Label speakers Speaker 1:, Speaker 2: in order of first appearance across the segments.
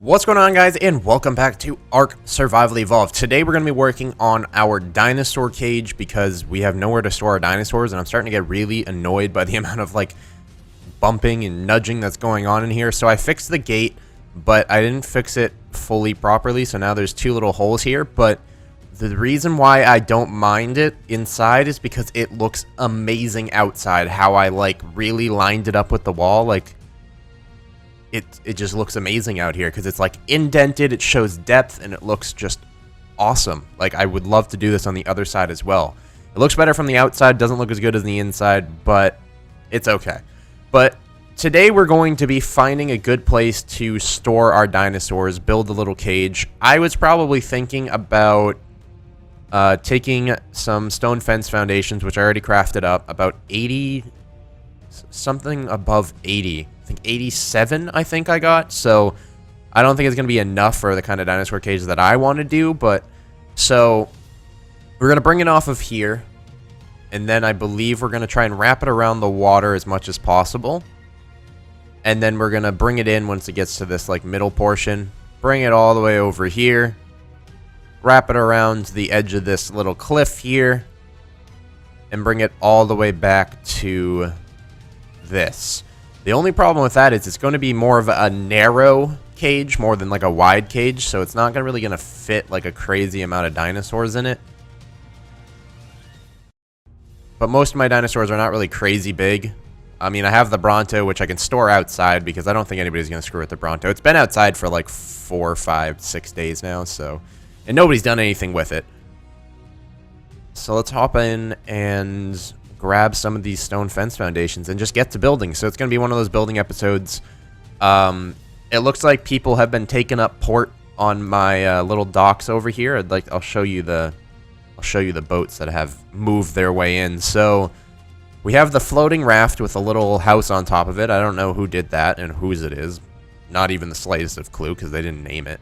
Speaker 1: What's going on, guys, and welcome back to Ark Survival Evolved. Today we're going to be working on our dinosaur cage because we have nowhere to store our dinosaurs, and I'm starting to get really annoyed by the amount of bumping and nudging that's going on in here. So I fixed the gate, but I didn't fix it fully properly, so now there's two little holes here. But the reason why I don't mind it inside is because it looks amazing outside. How I really lined it up with the wall, it just looks amazing out here because it's indented, it shows depth, and it looks just awesome. I would love to do this on the other side as well. It looks better from the outside, doesn't look as good as the inside, but it's okay. But today we're going to be finding a good place to store our dinosaurs, build a little cage. I was probably thinking about taking some stone fence foundations, which I already crafted up, about 80, something above 80. I think 87 I think I got, so I don't think it's going to be enough for the kind of dinosaur cage that I want to do, but so we're going to bring it off of here, and then I believe we're going to try and wrap it around the water as much as possible, and then we're going to bring it in once it gets to this middle portion, bring it all the way over here, wrap it around the edge of this little cliff here, and bring it all the way back to this. The only problem with that is it's going to be more of a narrow cage more than a wide cage, so it's not really going to fit a crazy amount of dinosaurs in it. But most of my dinosaurs are not really crazy big. I mean, I have the Bronto, which I can store outside because I don't think anybody's going to screw with the Bronto. It's been outside for 4, 5, 6 days now, so, and nobody's done anything with it. So let's hop in and grab some of these stone fence foundations and just get to building. So it's going to be one of those building episodes. It looks like people have been taking up port on my little docks over here. I'll show you the boats that have moved their way in. So we have the floating raft with a little house on top of it. I don't know who did that and whose it is. Not even the slightest of clue because they didn't name it.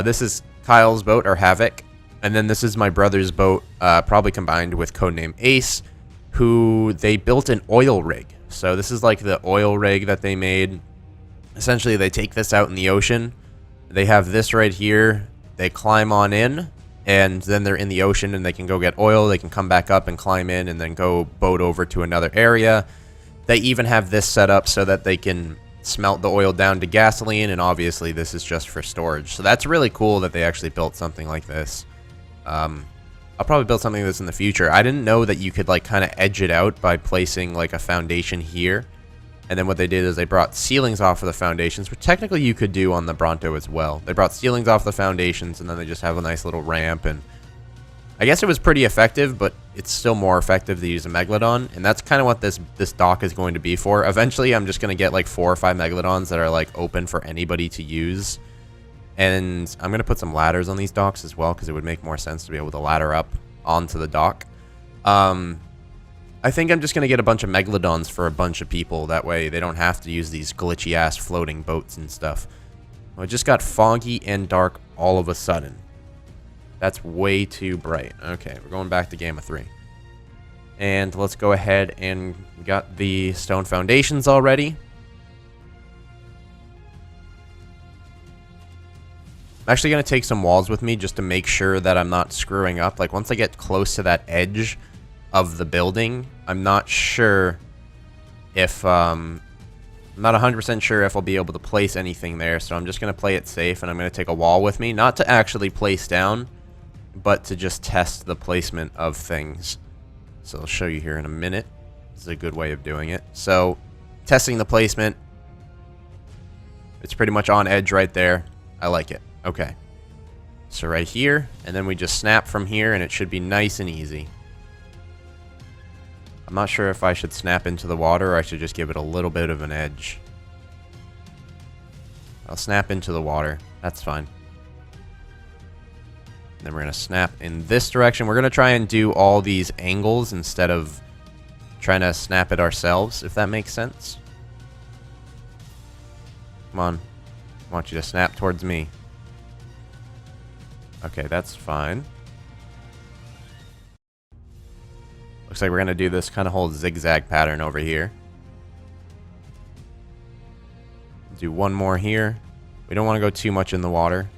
Speaker 1: This is Kyle's boat, or Havoc, and then this is my brother's boat, probably combined with codename Ace, who they built an oil rig. So this is the oil rig that they made. Essentially, they take this out in the ocean. They have this right here. They climb on in, and then they're in the ocean, and they can go get oil. They can come back up and climb in, and then go boat over to another area. They even have this set up so that they can smelt the oil down to gasoline, and obviously this is just for storage. So that's really cool that they actually built something like this. I'll probably build something like this in the future. I didn't know that you could kind of edge it out by placing a foundation here. And then what they did is they brought ceilings off of the foundations, which technically you could do on the Bronto as well. They brought ceilings off the foundations, and then they just have a nice little ramp. And I guess it was pretty effective, but it's still more effective to use a Megalodon. And that's kind of what this dock is going to be for. Eventually, I'm just going to get 4 or 5 Megalodons that are open for anybody to use. And I'm going to put some ladders on these docks as well because it would make more sense to be able to ladder up onto the dock. I think I'm just going to get a bunch of Megalodons for a bunch of people. That way they don't have to use these glitchy-ass floating boats and stuff. Well, it just got foggy and dark all of a sudden. That's way too bright. Okay, we're going back to Game of 3. And let's go ahead and got the stone foundations already. I'm actually going to take some walls with me just to make sure that I'm not screwing up. Once I get close to that edge of the building, I'm not sure if, I'm not 100% sure if I'll be able to place anything there. So I'm just going to play it safe, and I'm going to take a wall with me. Not to actually place down, but to just test the placement of things. So I'll show you here in a minute. This is a good way of doing it. So testing the placement. It's pretty much on edge right there. I like it. Okay, so right here, and then we just snap from here, and it should be nice and easy. I'm not sure if I should snap into the water or I should just give it a little bit of an edge. I'll snap into the water. That's fine. And then we're going to snap in this direction. We're going to try and do all these angles instead of trying to snap it ourselves, if that makes sense. Come on. I want you to snap towards me. Okay, that's fine. Looks like we're going to do this kind of whole zigzag pattern over here. Do one more here. We We don't want to go too much in the water.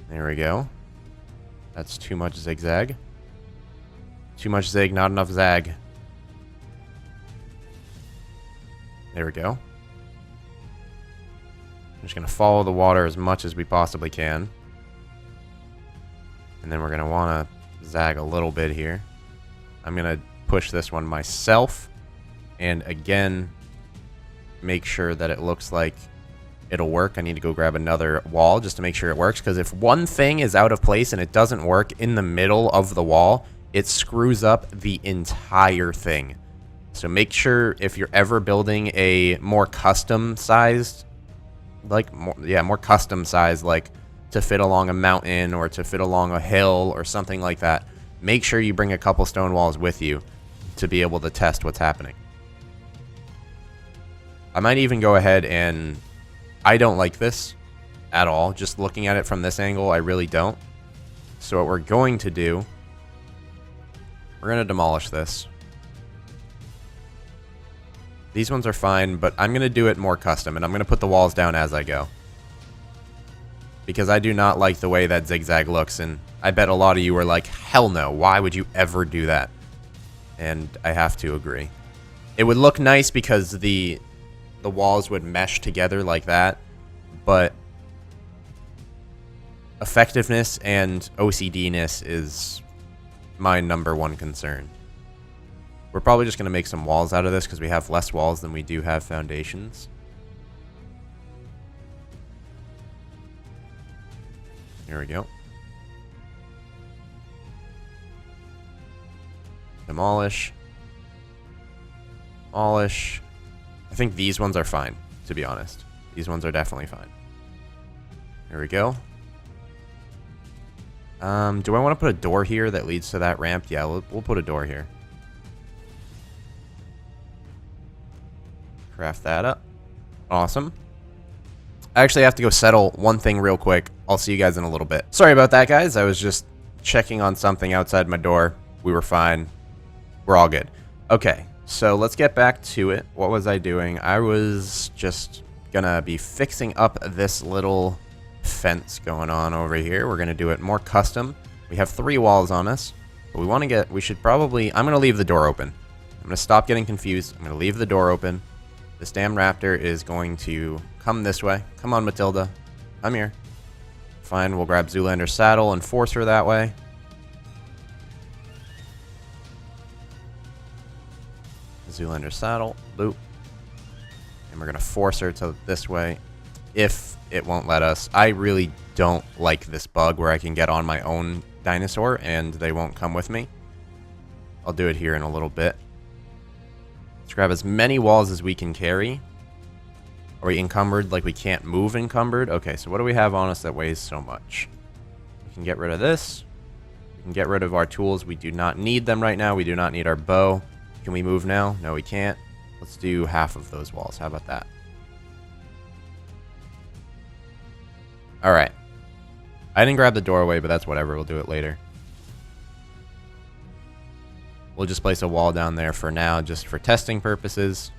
Speaker 1: There we go. That's too much zigzag. Too much zig, not enough zag. There we go. I'm just going to follow the water as much as we possibly can. And then we're going to want to zag a little bit here. I'm going to push this one myself. And again, make sure that it looks like it'll work. I need to go grab another wall just to make sure it works. Because if one thing is out of place and it doesn't work in the middle of the wall, it screws up the entire thing. So make sure if you're ever building a more custom sized, more custom sized, like to fit along a mountain or to fit along a hill or something like that, make sure you bring a couple stone walls with you to be able to test what's happening. I might even go ahead and... I don't like this at all. Just looking at it from this angle, I really don't. So what we're going to do... We're going to demolish this. These ones are fine, but I'm going to do it more custom, and I'm going to put the walls down as I go. Because I do not like the way that zigzag looks, and I bet a lot of you are like, hell no, why would you ever do that? And I have to agree. It would look nice because the walls would mesh together like that, but effectiveness and OCD-ness is my #1 concern. We're probably just going to make some walls out of this because we have less walls than we do have foundations. Here we go. Demolish. Demolish. I think these ones are fine, to be honest. These ones are definitely fine. Here we go. Do I want to put a door here that leads to that ramp? Yeah, we'll put a door here. Craft that up. Awesome. I actually have to go settle one thing real quick. I'll see you guys in a little bit. Sorry about that, guys. I was just checking on something outside my door. We were fine. We're all good. Okay, so let's get back to it. What was I doing? I was just gonna be fixing up this little fence going on over here. We're gonna do it more custom. We have 3 walls on us, but we should probably, I'm gonna leave the door open. I'm gonna stop getting confused. I'm gonna leave the door open. This damn raptor is going to come this way. Come on, Matilda. Come here. Fine, we'll grab Zoolander's saddle and force her that way. Zoolander's saddle. Boop. And we're going to force her to this way if it won't let us. I really don't like this bug where I can get on my own dinosaur and they won't come with me. I'll do it here in a little bit. Let's grab as many walls as we can carry. Are we encumbered? Like we can't move encumbered? Okay, so what do we have on us that weighs so much? We can get rid of this. We can get rid of our tools. We do not need them right now. We do not need our bow. Can we move now? No, we can't. Let's do half of those walls. How about that? Alright. I didn't grab the doorway, but that's whatever. We'll do it later. We'll just place a wall down there for now, just for testing purposes.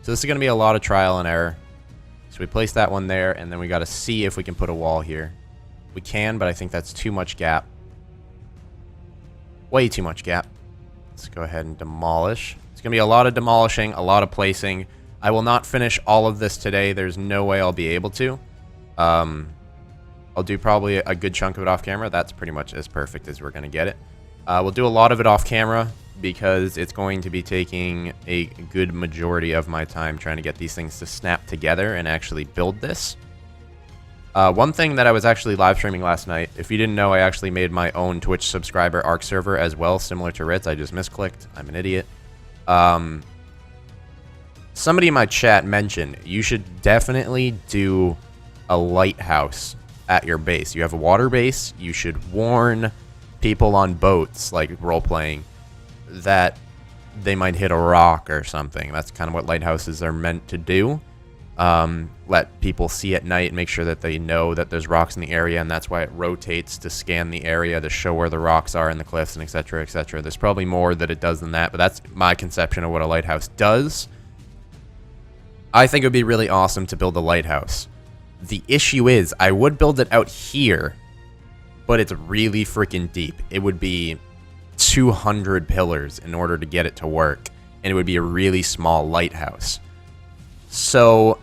Speaker 1: So this is going to be a lot of trial and error. So we place that one there, and then we got to see if we can put a wall here. We can, but I think that's too much gap. Way too much gap. Let's go ahead and demolish. It's going to be a lot of demolishing, a lot of placing. I will not finish all of this today. There's no way I'll be able to. I'll do probably a good chunk of it off camera. That's pretty much as perfect as we're going to get it. We'll do a lot of it off camera because it's going to be taking a good majority of my time trying to get these things to snap together and actually build this. One thing that I was actually live streaming last night, if you didn't know, I actually made my own Twitch subscriber ARC server as well, similar to Ritz. I just misclicked. I'm an idiot. Somebody in my chat mentioned you should definitely do a lighthouse at your base. You have a water base. You should warn people on boats, like role-playing, that they might hit a rock or something. That's kind of what lighthouses are meant to do. Let people see at night, make sure that they know that there's rocks in the area, and that's why it rotates to scan the area to show where the rocks are in the cliffs, and etc., etc. There's probably more that it does than that, but that's my conception of what a lighthouse does. I think it would be really awesome to build a lighthouse. The issue is, I would build it out here, but it's really freaking deep. It would be 200 pillars in order to get it to work, and it would be a really small lighthouse. So,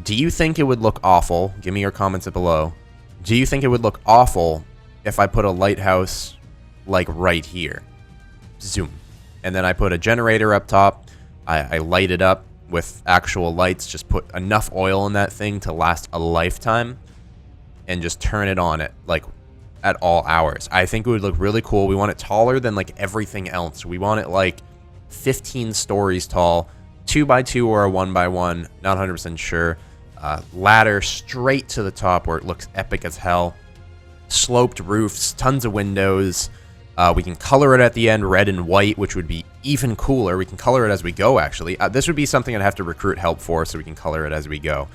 Speaker 1: do you think it would look awful? Give me your comments below. Do you think it would look awful if I put a lighthouse, like, right here? Zoom. And then I put a generator up top. I light it up with actual lights. Just put enough oil in that thing to last a lifetime. And just turn it on at all hours. I think it would look really cool. We want it taller than, like, everything else. We want it, like, 15 stories tall. 2x2 or a 1x1. Not 100% sure. Ladder straight to the top where it looks epic as hell. Sloped roofs, tons of windows. We can color it at the end red and white, which would be even cooler. We can color it as we go, actually. This would be something I'd have to recruit help for, so we can color it as we go.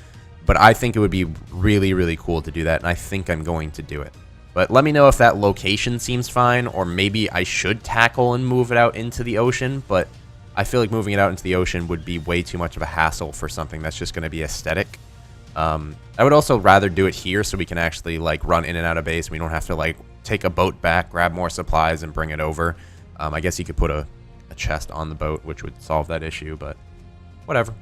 Speaker 1: But I think it would be really, really cool to do that, and I think I'm going to do it. But let me know if that location seems fine, or maybe I should tackle and move it out into the ocean, but I feel like moving it out into the ocean would be way too much of a hassle for something that's just going to be aesthetic. I would also rather do it here so we can actually, like, run in and out of base. We don't have to, like, take a boat back, grab more supplies, and bring it over. I guess you could put a chest on the boat, which would solve that issue, but whatever.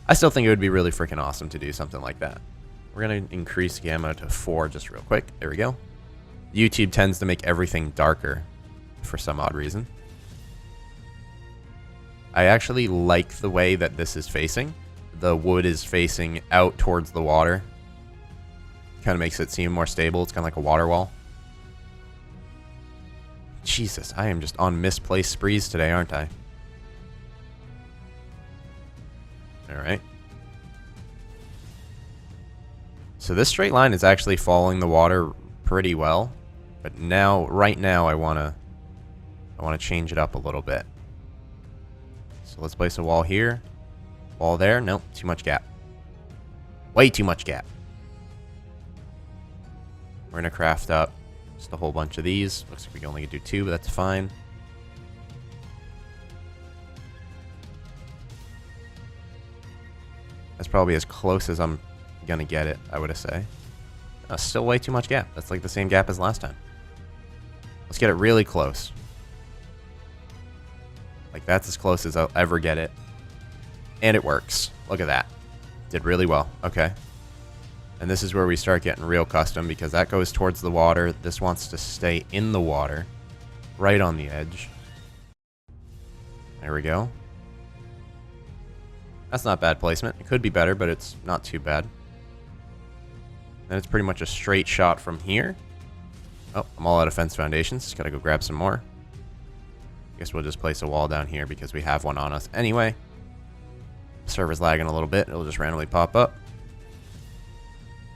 Speaker 1: I still think it would be really freaking awesome to do something like that. We're going to increase gamma to 4 just real quick. There we go. YouTube tends to make everything darker for some odd reason. I actually like the way that this is facing. The wood is facing out towards the water. Kind of makes it seem more stable. It's kind of like a water wall. Jesus, I am just on misplaced sprees today, aren't I? Alright. So this straight line is actually following the water pretty well. But now, right now, I want to change it up a little bit. So let's place a wall here. Wall there. Nope, too much gap. Way too much gap. We're going to craft up just a whole bunch of these. Looks like we can only do 2, but that's fine. That's probably as close as I'm going to get it, I would say. Still way too much gap. That's like the same gap as last time. Let's get it really close. Like, that's as close as I'll ever get it. And it works. Look at that. Did really well. Okay. And this is where we start getting real custom, because that goes towards the water. This wants to stay in the water. Right on the edge. There we go. That's not bad placement. It could be better, but it's not too bad. And it's pretty much a straight shot from here. Oh, I'm all out of fence foundations. Just gotta go grab some more. Guess we'll just place a wall down here because we have one on us anyway. Server's lagging a little bit. It'll just randomly pop up.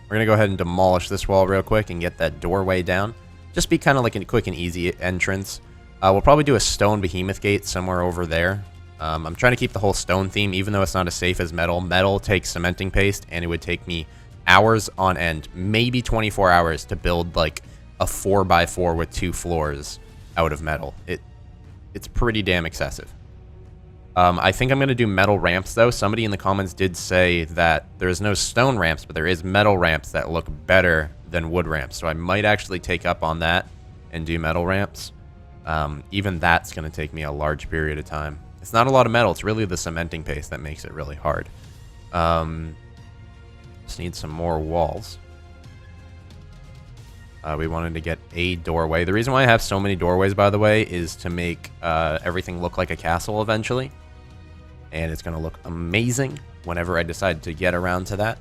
Speaker 1: We're going to go ahead and demolish this wall real quick and get that doorway down. Just be kind of like a quick and easy entrance. We'll probably do a stone behemoth gate somewhere over there. I'm trying to keep the whole stone theme, even though it's not as safe as metal. Metal takes cementing paste, and it would take me hours on end, maybe 24 hours, to build like a 4x4 with 2 floors out of metal. It's pretty damn excessive. I think I'm going to do metal ramps, though. Somebody in the comments did say that there's no stone ramps, but there is metal ramps that look better than wood ramps. So I might actually take up on that and do metal ramps. Even that's going to take me a large period of time. It's not a lot of metal. It's really the cementing paste that makes it really hard. Just need some more walls. We wanted to get a doorway. The reason why I have so many doorways, by the way, is to make everything look like a castle eventually. And it's going to look amazing whenever I decide to get around to that.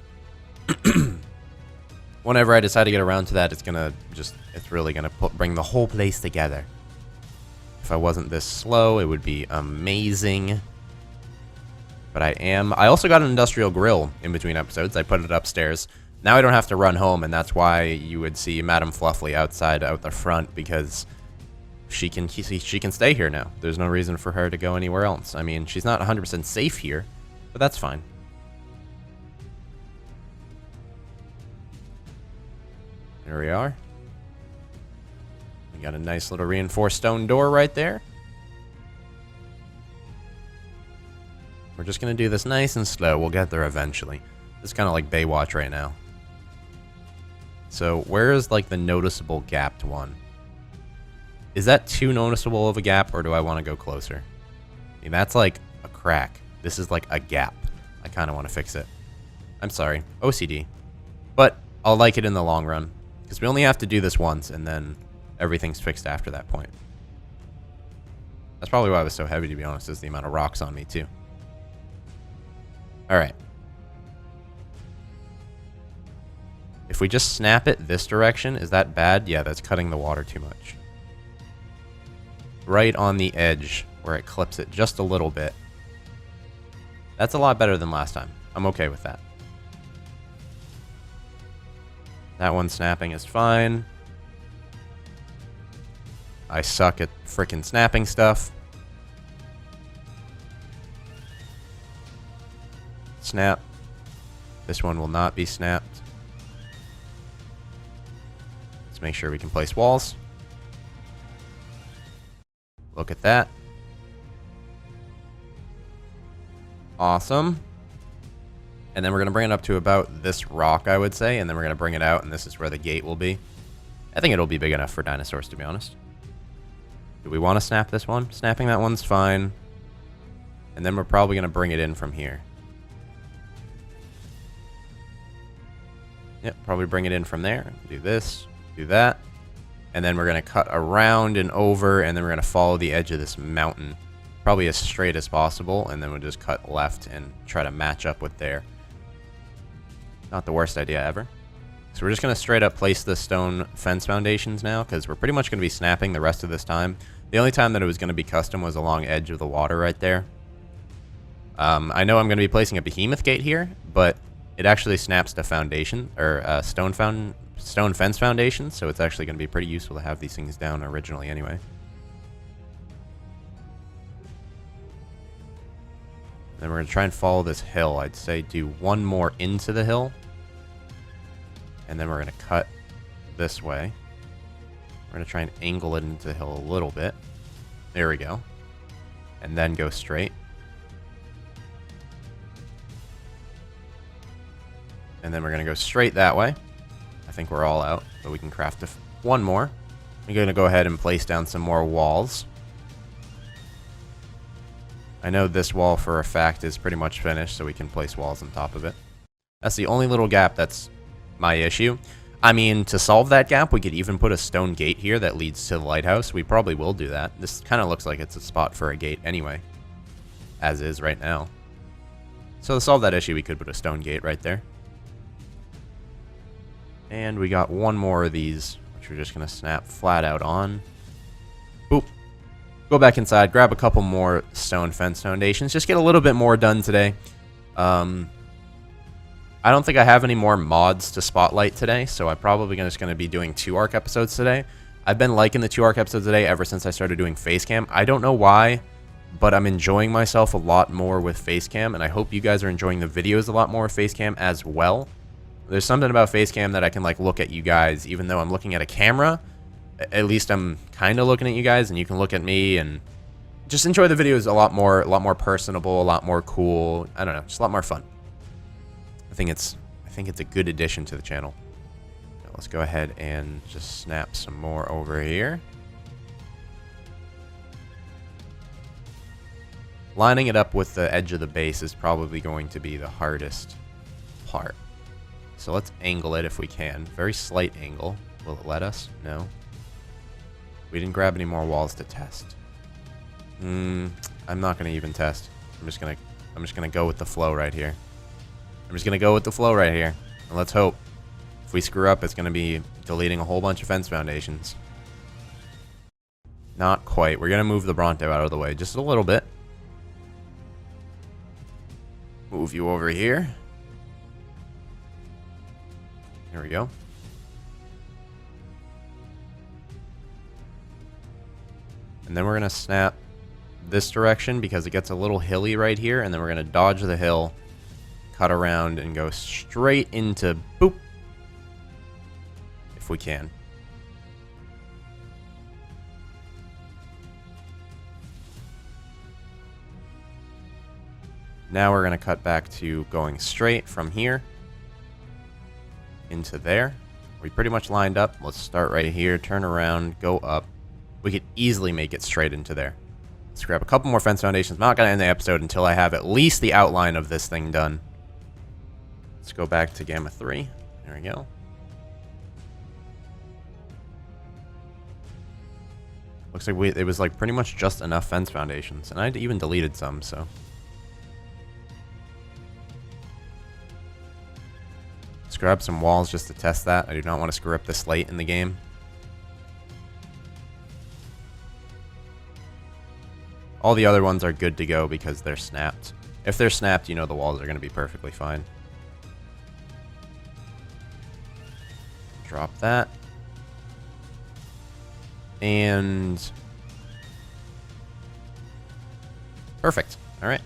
Speaker 1: Whenever I decide to get around to that, it's really going to bring the whole place together. If I wasn't this slow, it would be amazing. But I am. I also got an industrial grill in between episodes. I put it upstairs. Now I don't have to run home, and that's why you would see Madam Fluffy outside out the front, because she can stay here now. There's no reason for her to go anywhere else. I mean, she's not 100% safe here, but that's fine. There we are. We got a nice little reinforced stone door right there. We're just going to do this nice and slow. We'll get there eventually. It's kind of like Baywatch right now. So where is like the noticeable gapped one? Is that too noticeable of a gap, or do I want to go closer? I mean, that's like a crack. This is like a gap. I kind of want to fix it. I'm sorry. OCD. But I'll like it in the long run. Because we only have to do this once, and then everything's fixed after that point. That's probably why I was so heavy, to be honest, is the amount of rocks on me, too. Alright. If we just snap it this direction, is that bad? Yeah, that's cutting the water too much. Right on the edge, where it clips it just a little bit. That's a lot better than last time. I'm okay with that. That one snapping is fine. I suck at frickin' snapping stuff. Snap. This one will not be snapped. Let's make sure we can place walls. Look at that. Awesome. And then we're going to bring it up to about this rock, I would say. And then we're going to bring it out, and this is where the gate will be. I think it'll be big enough for dinosaurs, to be honest. Do we want to snap this one? Snapping that one's fine. And then we're probably going to bring it in from here. Yep, probably bring it in from there. Do this, do that. And then we're going to cut around and over, and then we're going to follow the edge of this mountain. Probably as straight as possible, and then we'll just cut left and try to match up with there. Not the worst idea ever. So we're just going to straight up place the stone fence foundations now, because we're pretty much going to be snapping the rest of this time. The only time that it was going to be custom was along edge of the water right there. I know I'm going to be placing a behemoth gate here, but it actually snaps the foundation, or stone fence foundation, so it's actually going to be pretty useful to have these things down originally anyway. Then we're going to try and follow this hill. I'd say do one more into the hill. And then we're going to cut this way. We're going to try and angle it into the hill a little bit. There we go. And then go straight. And then we're going to go straight that way. I think we're all out, but we can craft one more. I'm going to go ahead and place down some more walls. I know this wall for a fact is pretty much finished, so we can place walls on top of it. That's the only little gap that's my issue. I mean, to solve that gap, we could even put a stone gate here that leads to the lighthouse. We probably will do that. This kind of looks like it's a spot for a gate anyway, as is right now. So to solve that issue, we could put a stone gate right there. And we got one more of these, which we're just going to snap flat out on. Boop. Go back inside, grab a couple more stone fence foundations. Just get a little bit more done today. I don't think I have any more mods to spotlight today, so I'm probably just going to be doing 2 ARC episodes today. I've been liking the 2 ARC episodes today ever since I started doing Facecam. I don't know why, but I'm enjoying myself a lot more with Facecam, and I hope you guys are enjoying the videos a lot more with Facecam as well. There's something about Facecam that I can like look at you guys, even though I'm looking at a camera. At least I'm kind of looking at you guys, and you can look at me and just enjoy the videos a lot more personable, a lot more cool. I don't know, just a lot more fun. I think it's a good addition to the channel. Now let's go ahead and just snap some more over here. Lining it up with the edge of the base is probably going to be the hardest part. So let's angle it if we can. Very slight angle. Will it let us? No. We didn't grab any more walls to test. I'm not gonna even test. I'm just gonna go with the flow right here. And let's hope. If we screw up, it's gonna be deleting a whole bunch of fence foundations. Not quite. We're gonna move the Bronto out of the way just a little bit. Move you over here. There we go. And then we're going to snap this direction because it gets a little hilly right here. And then we're going to dodge the hill, cut around, and go straight into boop. If we can. Now we're going to cut back to going straight from here into there. We pretty much lined up. Let's start right here, turn around, go up. We could easily make it straight into there. Let's grab a couple more fence foundations. I'm not going to end the episode until I have at least the outline of this thing done. Let's go back to Gamma 3. There we go. Looks like it was like pretty much just enough fence foundations. And I even deleted some, so. Let's grab some walls just to test that. I do not want to screw up this late in the game. All the other ones are good to go because they're snapped. If they're snapped, you know the walls are going to be perfectly fine. Drop that. And perfect. All right.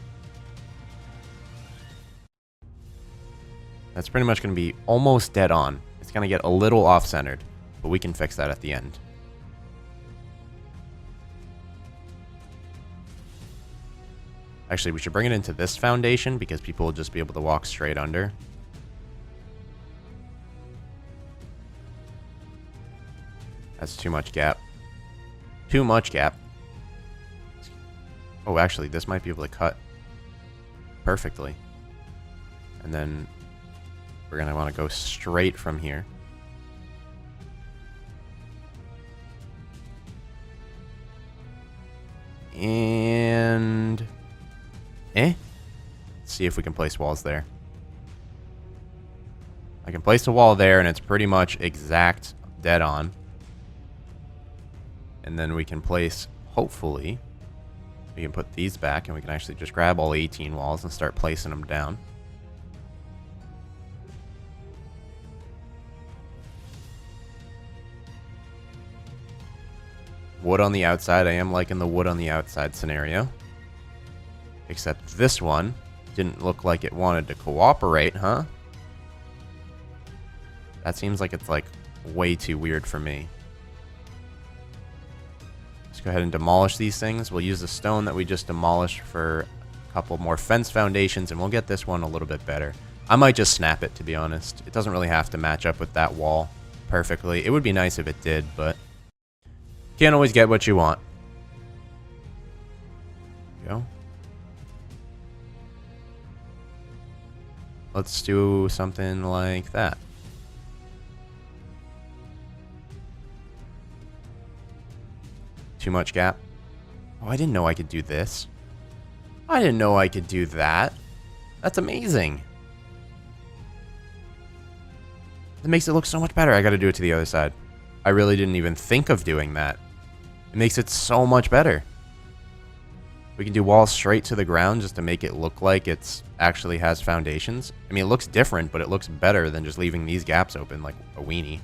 Speaker 1: That's pretty much going to be almost dead on. It's going to get a little off-centered, but we can fix that at the end. Actually, we should bring it into this foundation because people will just be able to walk straight under. That's too much gap. Too much gap. Oh, actually, this might be able to cut perfectly. And then we're going to want to go straight from here. And let's see if we can place walls there. I can place a wall there, and it's pretty much exact dead on. And then we can place, hopefully, we can put these back, and we can actually just grab all 18 walls and start placing them down. Wood on the outside. I am liking the wood on the outside scenario. Except this one didn't look like it wanted to cooperate, huh? That seems like it's like way too weird for me. Let's go ahead and demolish these things. We'll use the stone that we just demolished for a couple more fence foundations, and we'll get this one a little bit better. I might just snap it, to be honest. It doesn't really have to match up with that wall perfectly. It would be nice if it did, but can't always get what you want. There we go. Let's do something like that. Too much gap. Oh, I didn't know I could do this. I didn't know I could do that. That's amazing. It makes it look so much better. I got to do it to the other side. I really didn't even think of doing that. It makes it so much better. We can do walls straight to the ground just to make it look like it's actually has foundations. I mean, it looks different, but it looks better than just leaving these gaps open like a weenie.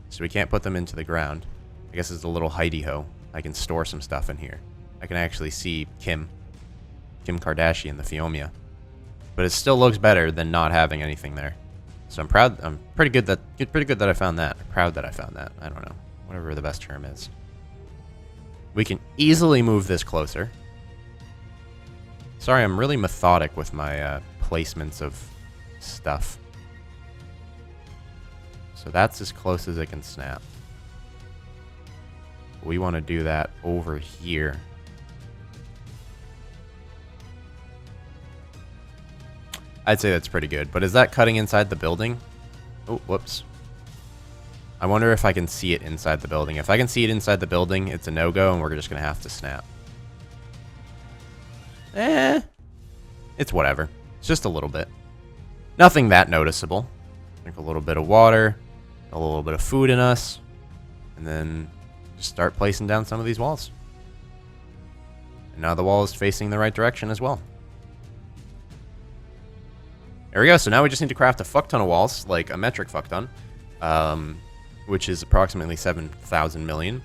Speaker 1: So we can't put them into the ground. I guess it's a little hidey-ho. I can store some stuff in here. I can actually see Kim Kardashian, the Fiomia. But it still looks better than not having anything there. So I'm proud. I'm pretty good that I found that. I'm proud that I found that. I don't know. Whatever the best term is. We can easily move this closer. Sorry, I'm really methodic with my placements of stuff. So that's as close as it can snap. We want to do that over here. I'd say that's pretty good. But is that cutting inside the building? Oh, whoops. I wonder if I can see it inside the building. If I can see it inside the building, it's a no-go, and we're just going to have to snap. It's whatever. It's just a little bit. Nothing that noticeable. Drink a little bit of water, a little bit of food in us, and then just start placing down some of these walls. And now the wall is facing the right direction as well. There we go. So now we just need to craft a fuck ton of walls, like a metric fuck ton. Which is approximately 7,000 million.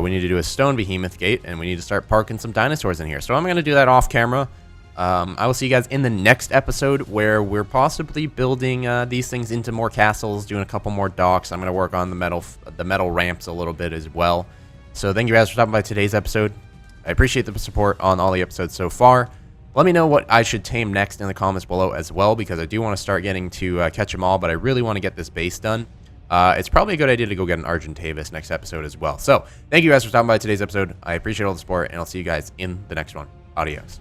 Speaker 1: We need to do a stone behemoth gate, and we need to start parking some dinosaurs in here. So I'm going to do that off camera. I will see you guys in the next episode, where we're possibly building these things into more castles, doing a couple more docks. I'm going to work on the metal ramps a little bit as well. So thank you guys for stopping by today's episode. I appreciate the support on all the episodes so far. Let me know what I should tame next in the comments below as well, because I do want to start getting to catch them all, but I really want to get this base done. It's probably a good idea to go get an Argentavis next episode as well. So thank you guys for stopping by today's episode. I appreciate all the support, and I'll see you guys in the next one. Adios.